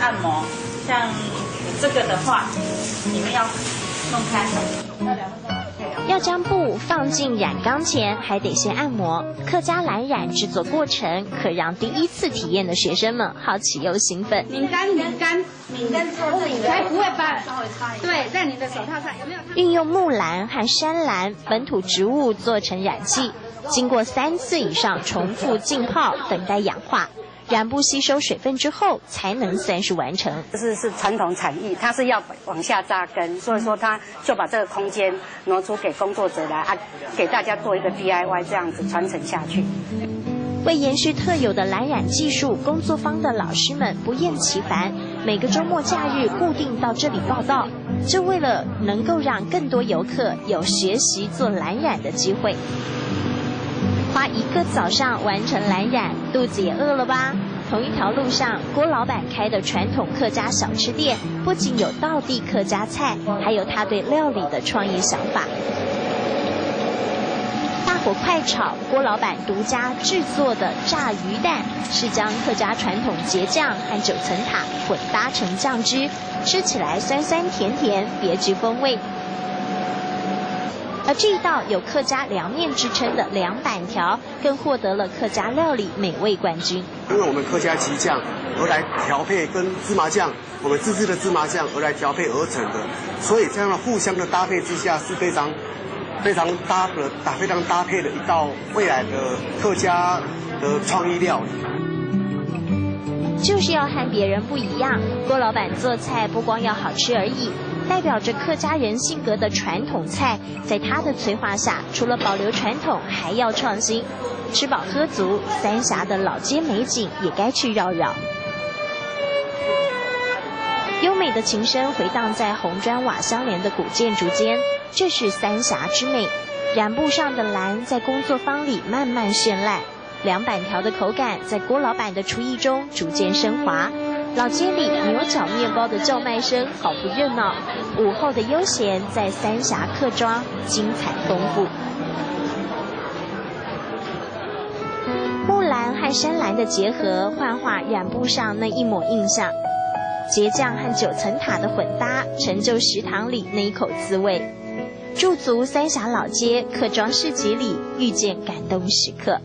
按摩，像这个的话，你们要弄开，要2分钟。要将布放进染缸前，还得先按摩。客家蓝染制作过程可让第一次体验的学生们好奇又兴奋。拧干之后才不会把对，在你的手套上有没有？运用木兰和山兰本土植物做成染剂，经过3次以上重复浸泡，等待氧化。染布吸收水分之后，才能算是完成。是传统产艺，它是要往下扎根，所以说它就把这个空间挪出给工作者来给大家做一个 DIY， 这样子传承下去。为延续特有的蓝染技术，工作坊的老师们不厌其烦，每个周末假日固定到这里报到，就为了能够让更多游客有学习做蓝染的机会。花1个早上完成蓝染，肚子也饿了吧？同一条路上，郭老板开的传统客家小吃店，不仅有道地客家菜，还有他对料理的创意想法。大火快炒，郭老板独家制作的炸鱼蛋，是将客家传统结酱和9层塔混搭成酱汁，吃起来酸酸甜甜，别具风味。而这一道有客家凉面之称的凉板条，更获得了客家料理美味冠军。因为我们客家鸡酱而来调配跟芝麻酱，我们自制的芝麻酱而来调配而成的，所以这样的互相的搭配之下是非常搭配的一道未来的客家的创意料理。就是要和别人不一样，郭老板做菜不光要好吃而已。代表着客家人性格的传统菜，在他的催化下，除了保留传统，还要创新。吃饱喝足，三峡的老街美景也该去绕绕。优美的琴声回荡在红砖瓦相连的古建筑间，这是三峡之美。染布上的蓝在工作坊里慢慢绚烂，凉板条的口感在郭老板的厨艺中逐渐升华。老街里牛角面包的叫卖声好不热闹，午后的悠闲在三峡客庄精彩丰富。木兰和山兰的结合，幻化染布上那一抹印象。结酱和9层塔的混搭，成就食堂里那一口滋味。驻足三峡老街客庄市集里，遇见感动时刻。